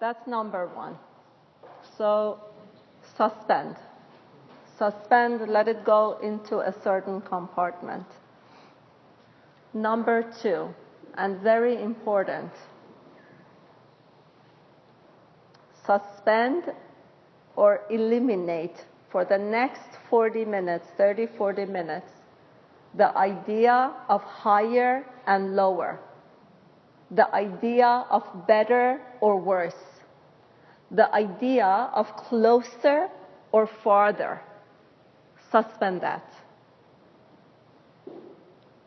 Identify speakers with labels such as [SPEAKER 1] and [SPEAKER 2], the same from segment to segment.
[SPEAKER 1] That's number one. So suspend. Suspend, let it go into a certain compartment. Number two, and very important, suspend or eliminate for the next 40 minutes, 30, 40 minutes, the idea of higher and lower, the idea of better or worse, the idea of closer or farther. Suspend that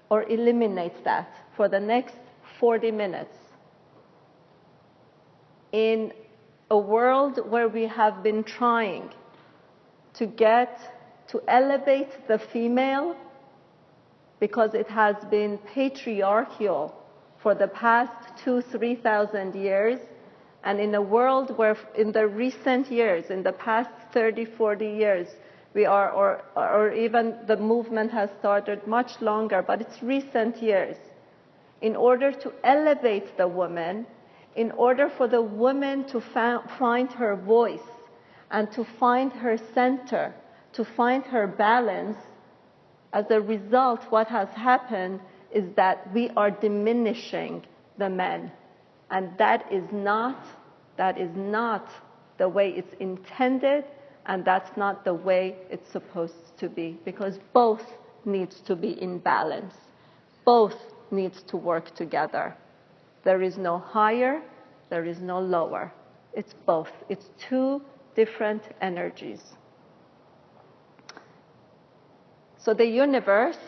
[SPEAKER 1] or eliminate that for the next 40 minutes. In a world where we have been trying to elevate the female because it has been patriarchal for the past 2,000-3,000 years, and in a world where in the recent years, in the past 30-40 years, we are, or even the movement has started much longer, but it's recent years. In order to elevate the woman, in order for the woman to find her voice and to find her center, to find her balance, as a result, what has happened is that we are diminishing the men. And that is not the way it's intended, and that's not the way it's supposed to be, because both needs to be in balance. Both needs to work together. There is no higher, there is no lower. It's both. It's two different energies. So the universe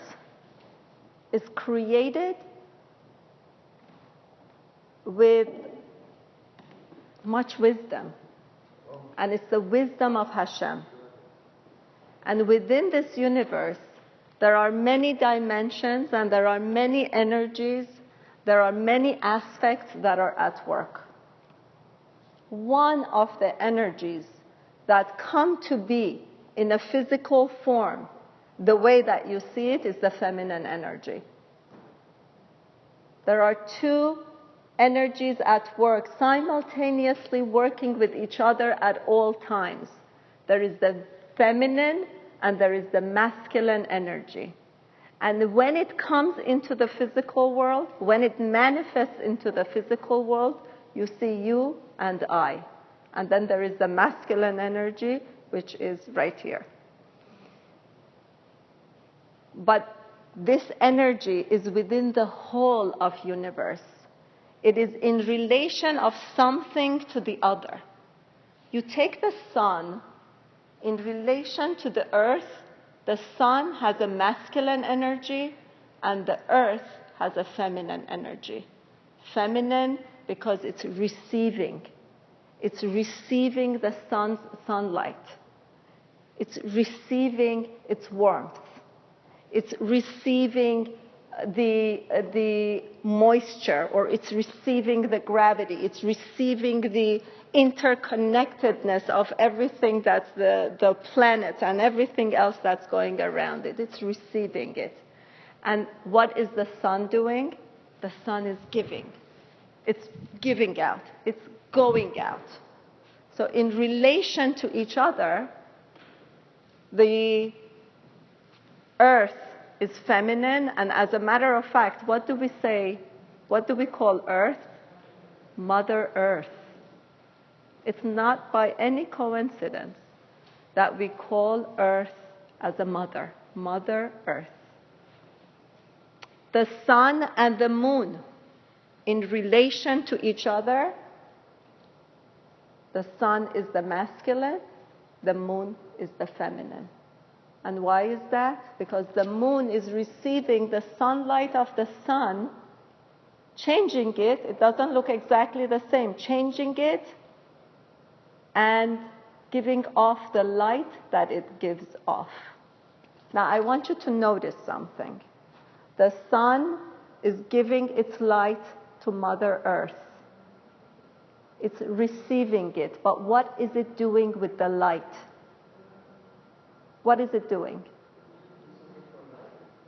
[SPEAKER 1] is created with much wisdom. And it's the wisdom of Hashem. And within this universe, there are many dimensions and there are many energies, there are many aspects that are at work. One of the energies that come to be in a physical form, the way that you see it, is the feminine energy. There are two energies at work, simultaneously working with each other at all times. There is the feminine and there is the masculine energy. And when it comes into the physical world, when it manifests into the physical world, you see you and I. And then there is the masculine energy, which is right here. But this energy is within the whole of universe. It is in relation of something to the other. You take the sun in relation to the earth. The sun has a masculine energy and the earth has a feminine energy. Feminine because it's receiving. It's receiving the sun's sunlight. It's receiving its warmth. It's receiving the moisture, or it's receiving the gravity. It's receiving the interconnectedness of everything that's the planet and everything else that's going around it. It's receiving it. And what is the sun doing? The sun is giving. It's giving out. It's going out. So in relation to each other, the earth is feminine, and as a matter of fact, what do we say? What do we call earth? Mother Earth. It's not by any coincidence that we call earth as a mother, Mother Earth. The sun and the moon, in relation to each other, the sun is the masculine, the moon is the feminine. And why is that? Because the moon is receiving the sunlight of the sun, changing it. It doesn't look exactly the same. Changing it and giving off the light that it gives off. Now, I want you to notice something. The sun is giving its light to Mother Earth. It's receiving it. But what is it doing with the light? What is it doing?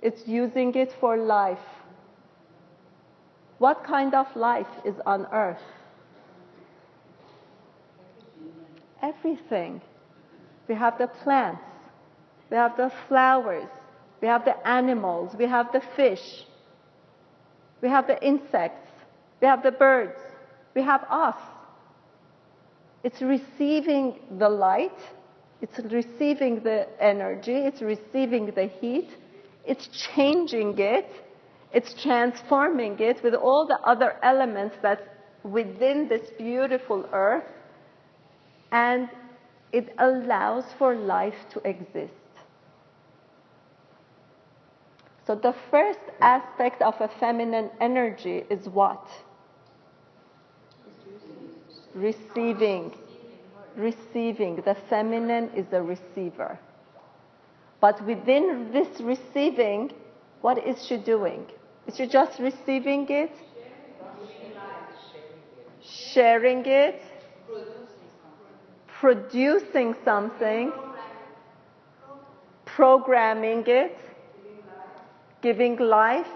[SPEAKER 1] It's using it for life. What kind of life is on earth? everything. We have the plants, we have the flowers, we have the animals, we have the fish, we have the insects, we have the birds, we have us. It's receiving the light, it's receiving the energy, it's receiving the heat, it's changing it, it's transforming it with all the other elements that's within this beautiful earth, and it allows for life to exist. So the first aspect of a feminine energy is what? Receiving. Receiving. The feminine is a receiver. But within this receiving, what is she doing? Is she just receiving it? Sharing it? Producing something? Programming it? Giving life?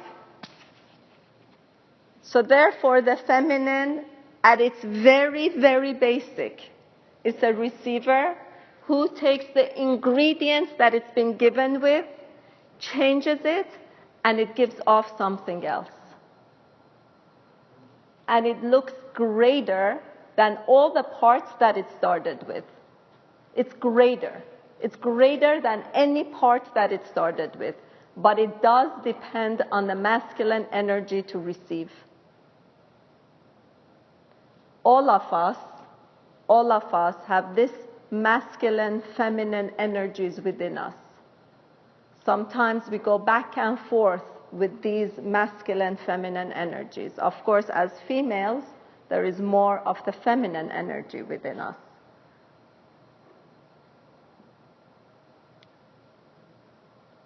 [SPEAKER 1] So therefore, the feminine, at its very, very basic, is a receiver who takes the ingredients that it's been given with, changes it, and it gives off something else. And it looks greater than all the parts that it started with. It's greater. It's greater than any part that it started with. But it does depend on the masculine energy to receive. All of us have this masculine, feminine energies within us. Sometimes we go back and forth with these masculine, feminine energies. Of course, as females, there is more of the feminine energy within us.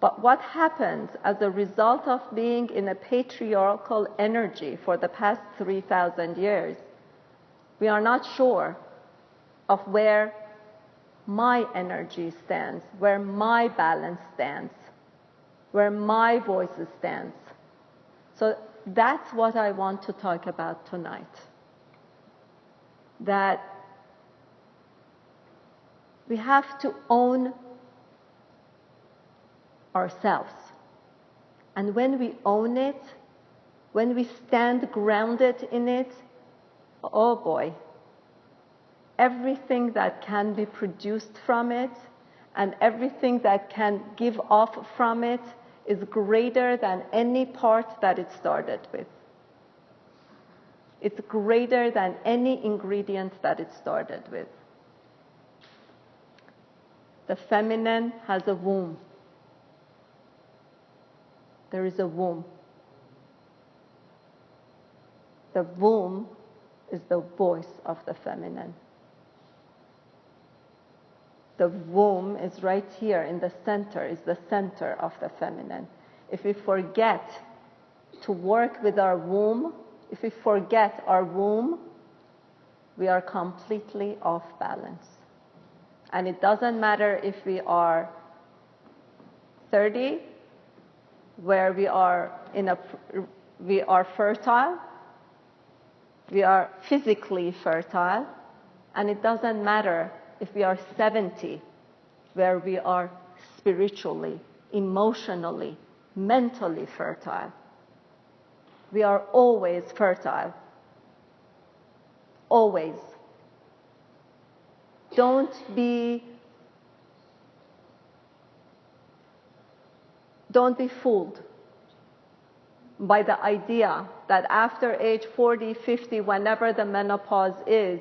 [SPEAKER 1] But what happens as a result of being in a patriarchal energy for the past 3,000 years? We are not sure of where my energy stands, where my balance stands, where my voice stands. So that's what I want to talk about tonight. That we have to own ourselves. And when we own it, when we stand grounded in it, oh boy, everything that can be produced from it and everything that can give off from it is greater than any part that it started with. It's greater than any ingredient that it started with. The feminine has a womb. There is a womb. The womb is the voice of the feminine. The womb is right here in the center, is the center of the feminine. If we forget to work with our womb, if we forget our womb, we are completely off balance. And it doesn't matter if we are 30, where we are fertile, we are physically fertile, and it doesn't matter if we are 70, where we are spiritually, emotionally, mentally fertile. We are always fertile. Always. Don't be fooled by the idea that after age 40, 50, whenever the menopause is,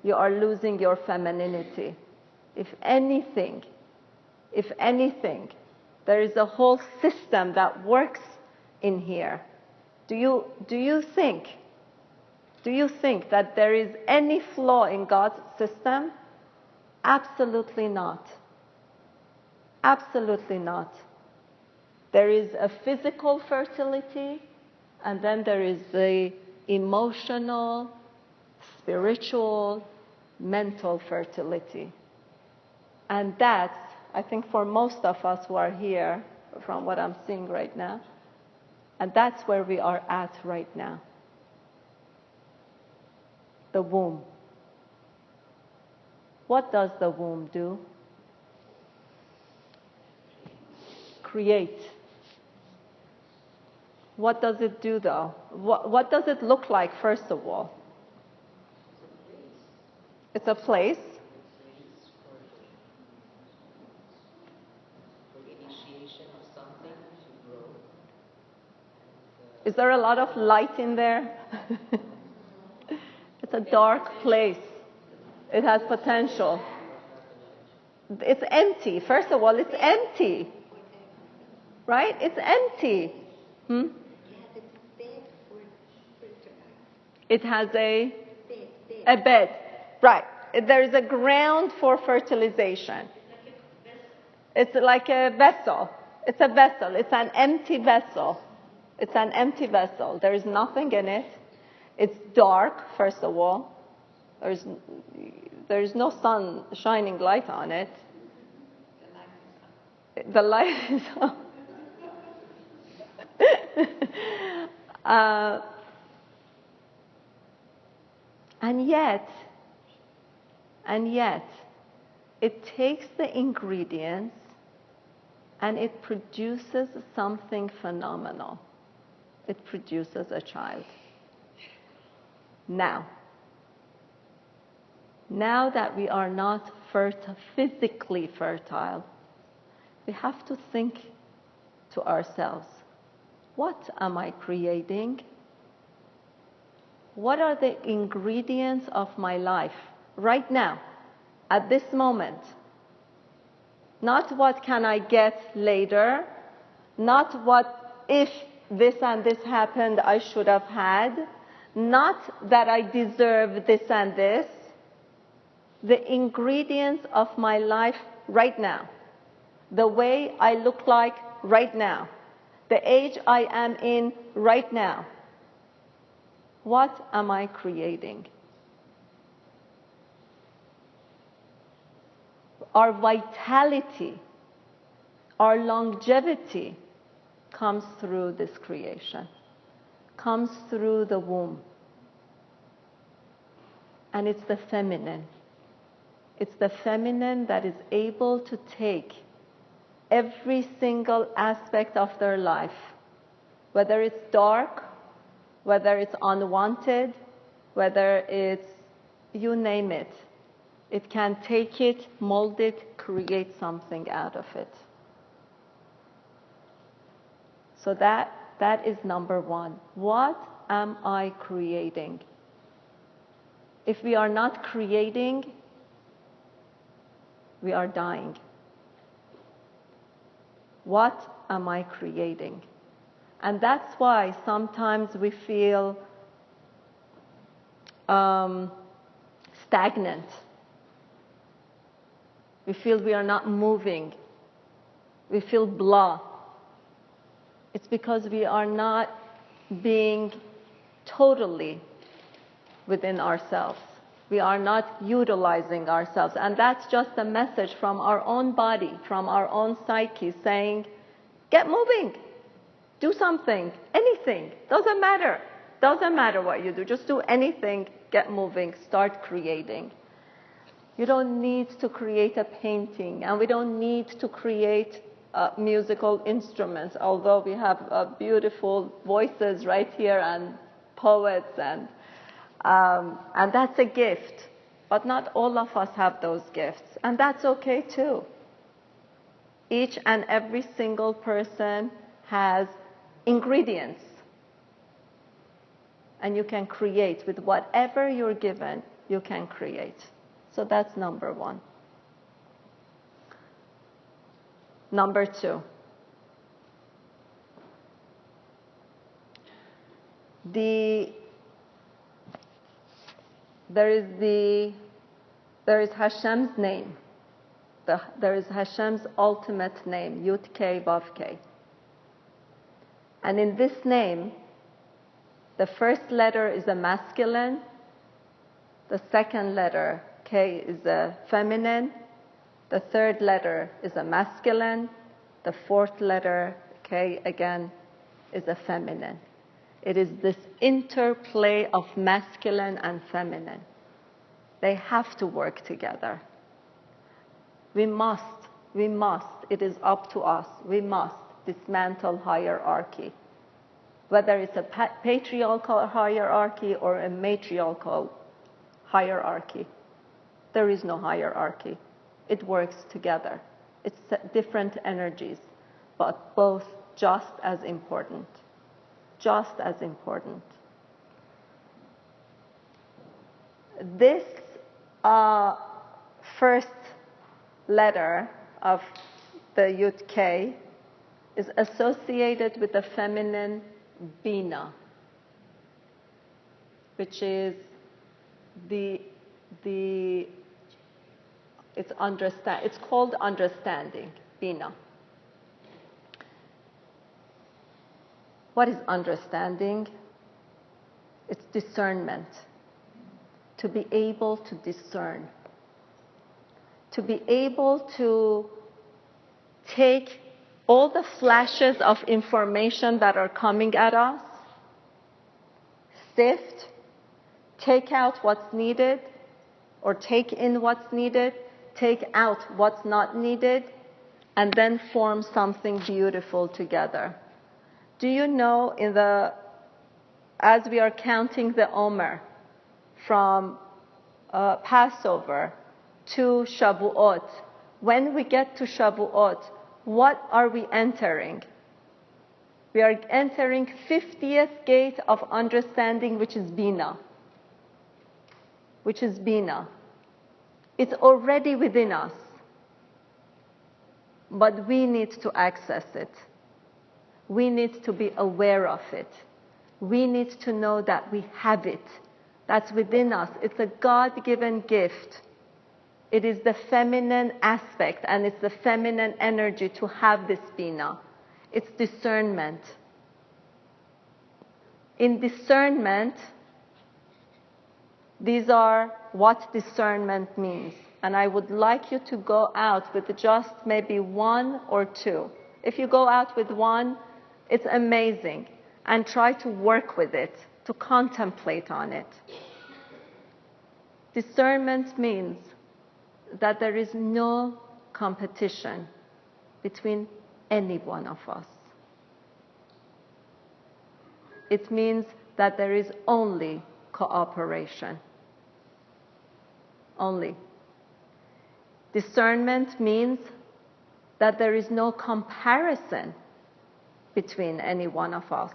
[SPEAKER 1] you are losing your femininity. If anything, there is a whole system that works in here. Do you think that there is any flaw in God's system? Absolutely not. Absolutely not. There is a physical fertility, and then there is the emotional, spiritual, mental fertility. And that's, I think for most of us who are here, from what I'm seeing right now, and that's where we are at right now. The womb. What does the womb do? Create. What does it do, though? What does it look like, first of all? It's a place.
[SPEAKER 2] For initiation of something to grow.
[SPEAKER 1] Is there a lot of light in there? It's a dark place. It has potential. It's empty. First of all, it's empty. Right? It's empty. It has a bed. Right. There is a ground for fertilization. It's like a vessel. It's a vessel. It's an empty vessel. It's an empty vessel. There is nothing in it. It's dark, first of all. There is no sun shining light on it. The light is on. And yet, it takes the ingredients and it produces something phenomenal. It produces a child. Now that we are not physically fertile, we have to think to ourselves, what am I creating? What are the ingredients of my life right now, at this moment? Not what can I get later, not what if this and this happened I should have had, not that I deserve this and this. The ingredients of my life right now, the way I look like right now, the age I am in right now. What am I creating? Our vitality, our longevity comes through this creation, comes through the womb. And it's the feminine. It's the feminine that is able to take every single aspect of their life, whether it's dark, whether it's unwanted, whether it's, you name it. It can take it, mold it, create something out of it. So that is number one. What am I creating? If we are not creating, we are dying. What am I creating? And that's why sometimes we feel stagnant. We feel we are not moving. We feel blah. It's because we are not being totally within ourselves. We are not utilizing ourselves. And that's just a message from our own body, from our own psyche saying, get moving. Do something, anything, doesn't matter. Doesn't matter what you do, just do anything, get moving, start creating. You don't need to create a painting, and we don't need to create musical instruments, although we have beautiful voices right here and poets, and that's a gift. But not all of us have those gifts, and that's okay too. Each and every single person has ingredients. And you can create with whatever you're given, you can create. So that's number one. Number two. There is Hashem's name. There is Hashem's ultimate name, Yud Kei Vav Kei. And in this name, the first letter is a masculine, the second letter, K, is a feminine, the third letter is a masculine, the fourth letter, K, again, is a feminine. It is this interplay of masculine and feminine. They have to work together. We must, it is up to us, we must dismantle hierarchy. Whether it's a patriarchal hierarchy or a matriarchal hierarchy. There is no hierarchy. It works together. It's different energies, but both just as important. Just as important. This first letter of the Yud K is associated with the feminine Bina, which is it's called understanding, Bina. What is understanding? It's discernment. To be able to discern. To be able to take all the flashes of information that are coming at us, sift, take out what's needed, or take in what's needed, take out what's not needed, and then form something beautiful together. Do you know as we are counting the Omer from Passover to Shavuot, when we get to Shavuot, what are we entering? We are entering 50th gate of understanding, which is Bina. Which is Bina. It's already within us, but we need to access it. We need to be aware of it. We need to know that we have it. That's within us. It's a God-given gift. It is the feminine aspect, and it's the feminine energy to have this Bina. It's discernment. In discernment, these are what discernment means. And I would like you to go out with just maybe one or two. If you go out with one, it's amazing. And try to work with it, to contemplate on it. Discernment means that there is no competition between any one of us. It means that there is only cooperation. Only. Discernment means that there is no comparison between any one of us.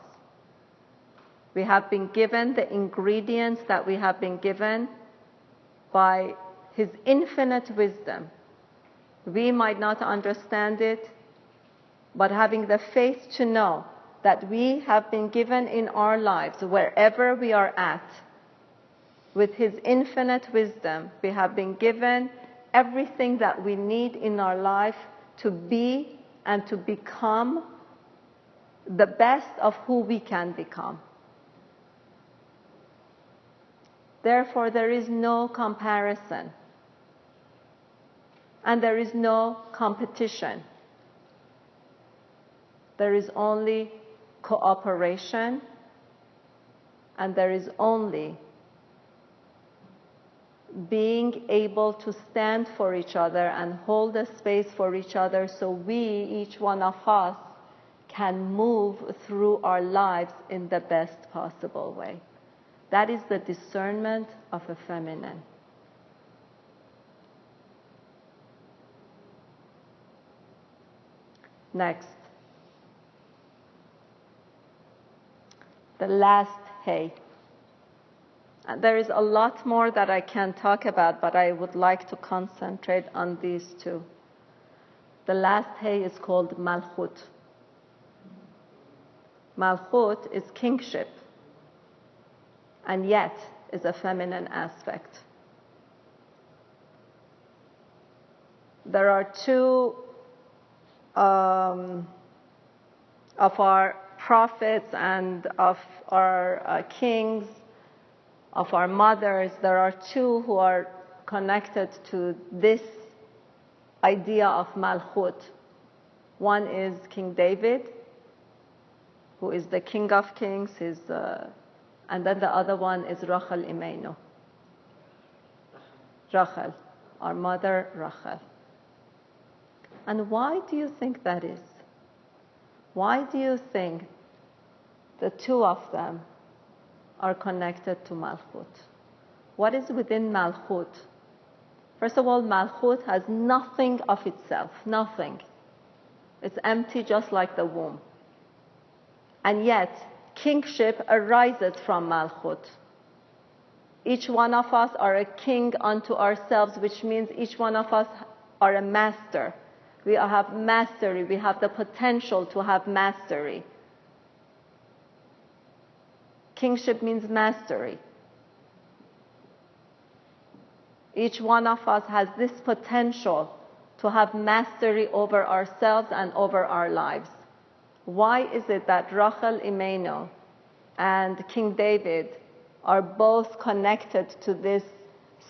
[SPEAKER 1] We have been given the ingredients that we have been given by His infinite wisdom. We might not understand it, but having the faith to know that we have been given in our lives, wherever we are at, with His infinite wisdom, we have been given everything that we need in our life to be and to become the best of who we can become. Therefore, there is no comparison. And there is no competition. There is only cooperation, and there is only being able to stand for each other and hold a space for each other so we, each one of us, can move through our lives in the best possible way. That is the discernment of a feminine. Next. The last hay. There is a lot more that I can talk about, but I would like to concentrate on these two. The last hay is called Malchut. Malchut is kingship, and yet is a feminine aspect. There are two of our prophets and of our kings, of our mothers. There are two who are connected to this idea of Malchut. One is King David, who is the King of Kings, and then the other one is Rachel Imeinu. Rachel, our mother Rachel. And why do you think that is? Why do you think the two of them are connected to Malchut? What is within Malchut? First of all, Malchut has nothing of itself, nothing. It's empty just like the womb. And yet, kingship arises from Malchut. Each one of us are a king unto ourselves, which means each one of us are a master. We have mastery. We have the potential to have mastery. Kingship means mastery. Each one of us has this potential to have mastery over ourselves and over our lives. Why is it that Rachel Imenu and King David are both connected to this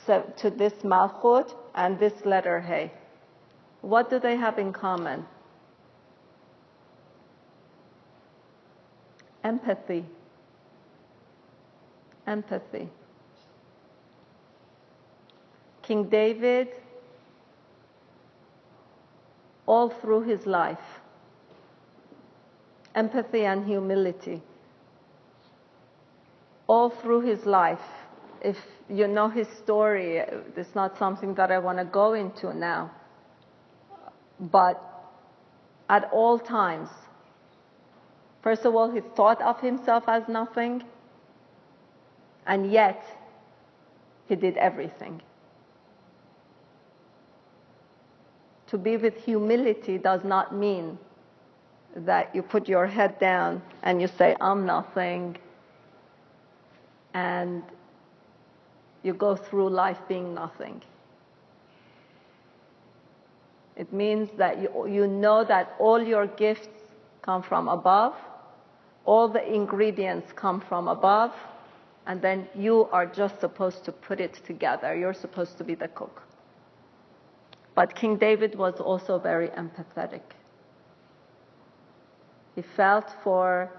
[SPEAKER 1] Malchut and this letter He? What do they have in common? Empathy. Empathy. King David, all through his life, empathy and humility. All through his life. If you know his story, it's not something that I want to go into now. But at all times, first of all, he thought of himself as nothing, and yet he did everything. To be with humility does not mean that you put your head down and you say, I'm nothing, and you go through life being nothing. It means that you know that all your gifts come from above, all the ingredients come from above, and then you are just supposed to put it together. You're supposed to be the cook. But King David was also very empathetic. He felt for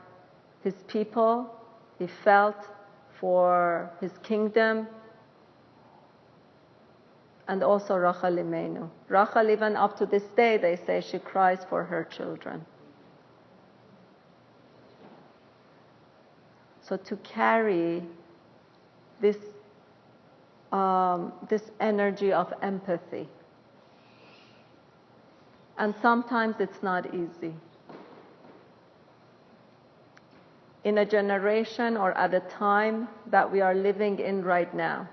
[SPEAKER 1] his people, he felt for his kingdom, and also Rachel Imenu. Rachel, even up to this day, they say she cries for her children. So to carry this energy of empathy, and sometimes it's not easy. In a generation or at a time that we are living in right now,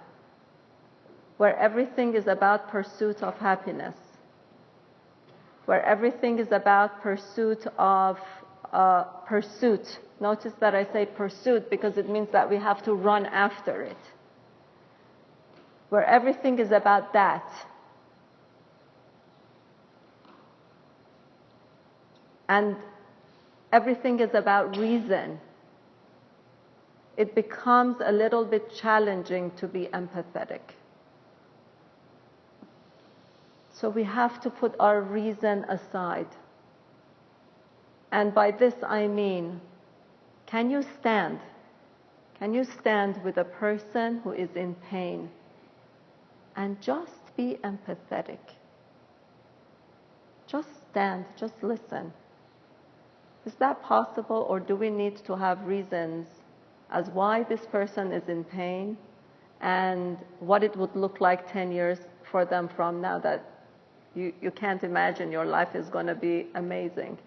[SPEAKER 1] where everything is about pursuit of happiness, where everything is about pursuit of pursuit. Notice that I say pursuit because it means that we have to run after it. Where everything is about that. And everything is about reason. It becomes a little bit challenging to be empathetic. So we have to put our reason aside. And by this I mean, can you stand? Can you stand with a person who is in pain and just be empathetic? Just stand, just listen. Is that possible, or do we need to have reasons as why this person is in pain and what it would look like 10 years for them from now, that you can't imagine your life is going to be amazing?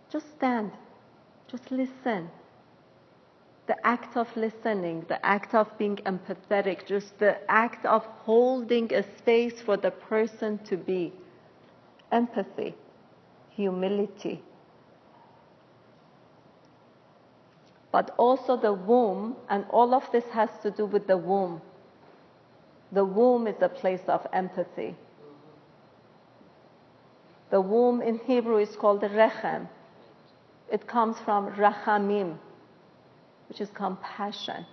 [SPEAKER 1] Just stand. Just listen. The act of listening, the act of being empathetic, just the act of holding a space for the person to be. Empathy, humility. But also the womb, and all of this has to do with the womb. The womb is a place of empathy. The womb in Hebrew is called rechem. It comes from rachamim, which is compassion.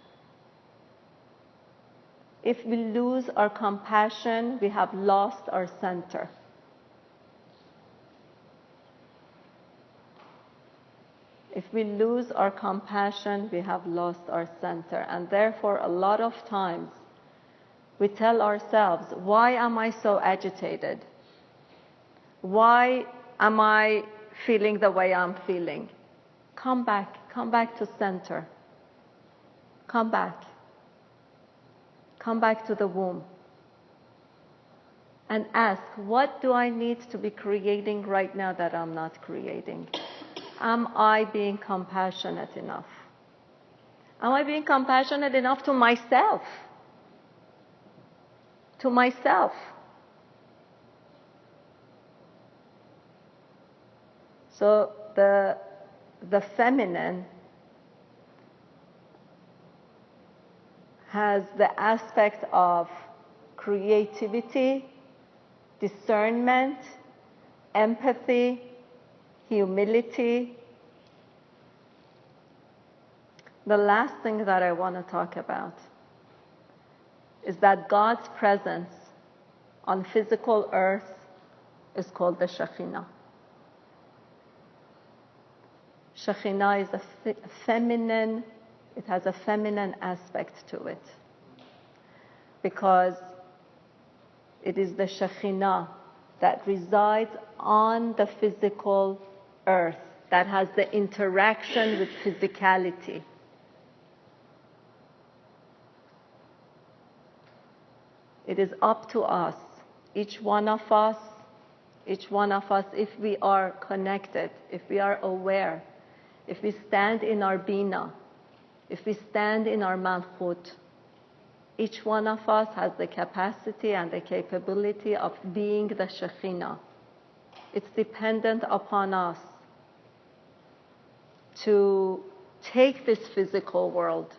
[SPEAKER 1] If we lose our compassion, we have lost our center. If we lose our compassion, we have lost our center. And therefore, a lot of times, we tell ourselves, why am I so agitated? Why am I feeling the way I'm feeling? Come back to center. Come back to the womb. And ask, what do I need to be creating right now that I'm not creating? Am I being compassionate enough? Am I being compassionate enough to myself? To myself. So the feminine has the aspect of creativity, discernment, empathy, humility. The last thing that I want to talk about is that God's presence on physical earth is called the Shekhinah. Shekhinah is a feminine, it has a feminine aspect to it. Because it is the Shekhinah that resides on the physical earth, that has the interaction with physicality. It is up to us, each one of us, if we are connected, if we are aware, if we stand in our Bina, if we stand in our Malchut, each one of us has the capacity and the capability of being the Shekhinah. It's dependent upon us to take this physical world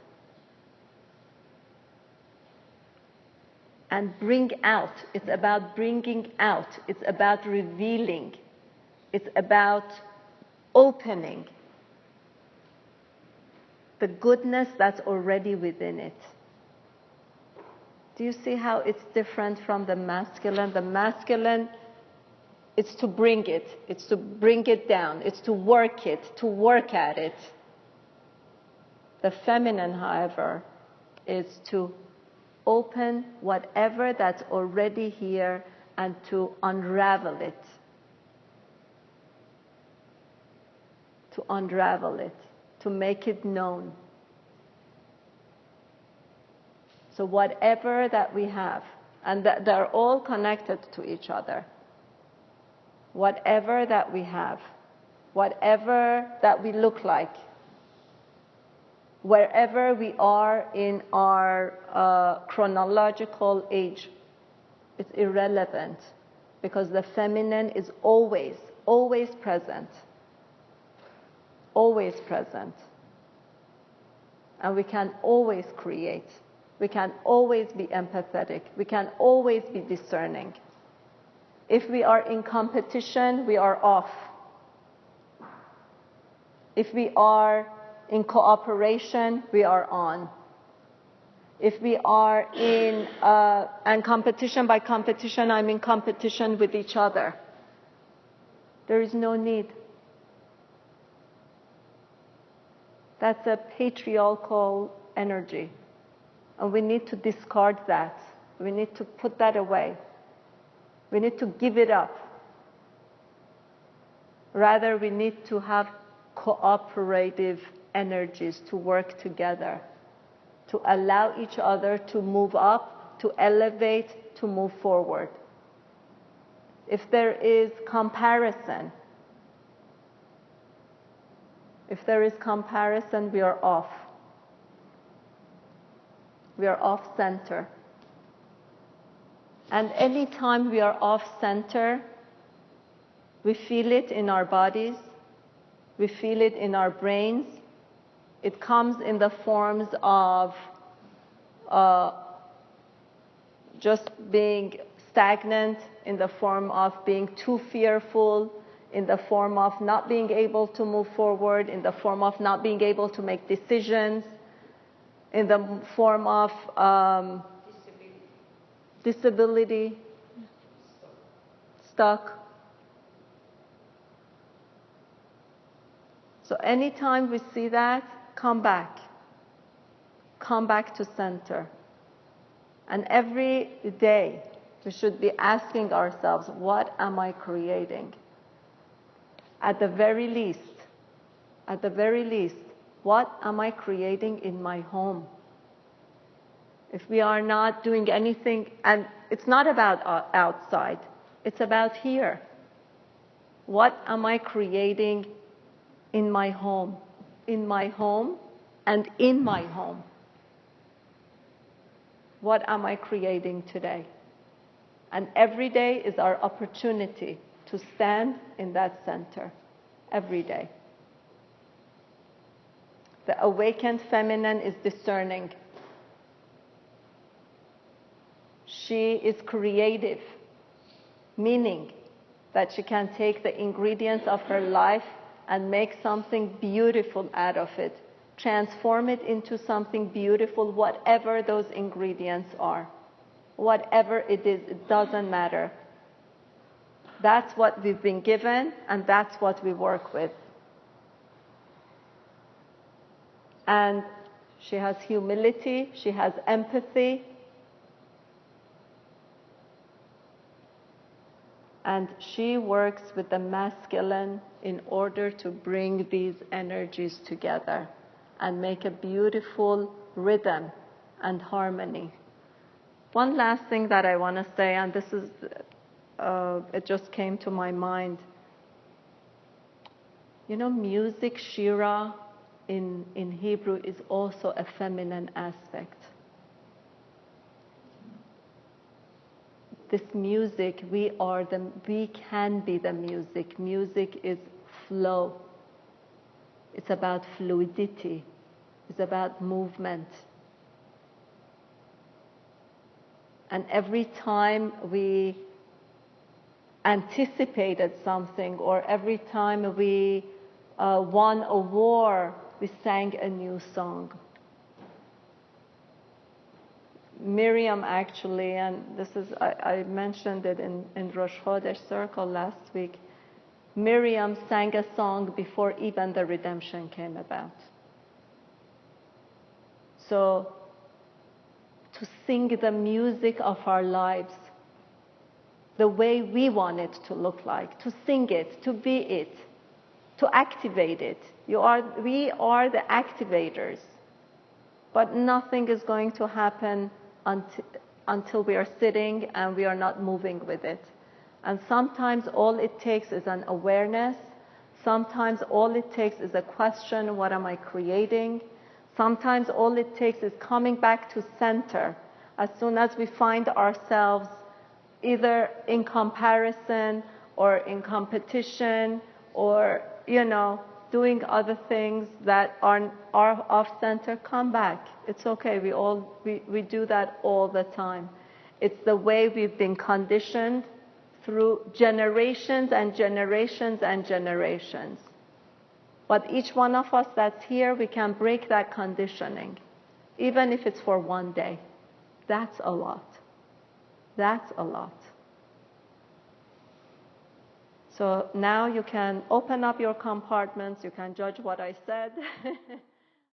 [SPEAKER 1] and bring out. It's about bringing out. It's about revealing. It's about opening the goodness that's already within it. Do you see how it's different from the masculine? The masculine, it's to bring it. It's to bring it down. It's to work it, to work at it. The feminine, however, is to open whatever that's already here and to unravel it. To unravel it, to make it known. So whatever that we have, and they're all connected to each other. Whatever that we have, whatever that we look like, wherever we are in our chronological age, it's irrelevant because the feminine is always present. Always present. And we can always create. We can always be empathetic. We can always be discerning. If we are in competition, we are off. If we are in cooperation, we are on. If we are in, and competition by competition, I'm in competition with each other. There is no need. That's a patriarchal energy. And we need to discard that. We need to put that away. We need to give it up. Rather, we need to have cooperative energies to work together, to allow each other to move up, to elevate, to move forward. If there is comparison, we are off. We are off center. And any time we are off center, we feel it in our bodies, we feel it in our brains. It comes in the forms of just being stagnant, in the form of being too fearful, in the form of not being able to move forward, in the form of not being able to make decisions, in the form of disability, stuck. So anytime we see that, come back to center. And every day, We should be asking ourselves, what am I creating? At the very least, what am I creating in my home? If we are not doing anything, and it's not about outside, it's about here. What am I creating in my home? In my home and in my home. What am I creating today? And every day is our opportunity to stand in that center. Every day. The awakened feminine is discerning. She is creative, meaning that she can take the ingredients of her life and make something beautiful out of it, transform it into something beautiful, whatever those ingredients are. Whatever it is, it doesn't matter. That's what we've been given, and that's what we work with. And she has humility, she has empathy, and she works with the masculine in order to bring these energies together and make a beautiful rhythm and harmony. One last thing that I want to say, and this is, it just came to my mind. You know, music, shira, in Hebrew is also a feminine aspect. This music, we can be the music. Music is flow. It's about fluidity. It's about movement. And every time we anticipated something, or every time we won a war, we sang a new song. Miriam actually, and this is, I mentioned it in Rosh Chodesh circle last week, Miriam sang a song before even the redemption came about. So, to sing the music of our lives, the way we want it to look like, to sing it, to be it, to activate it. We are the activators. But nothing is going to happen until we are sitting and we are not moving with it. And sometimes all it takes is an awareness. Sometimes all it takes is a question, what am I creating? Sometimes all it takes is coming back to center. As soon as we find ourselves either in comparison or in competition or, doing other things that are off center, come back. It's okay. We do that all the time. It's the way we've been conditioned through generations and generations and generations. But each one of us that's here, we can break that conditioning, even if it's for one day. That's a lot. That's a lot. So now you can open up your compartments, you can judge what I said.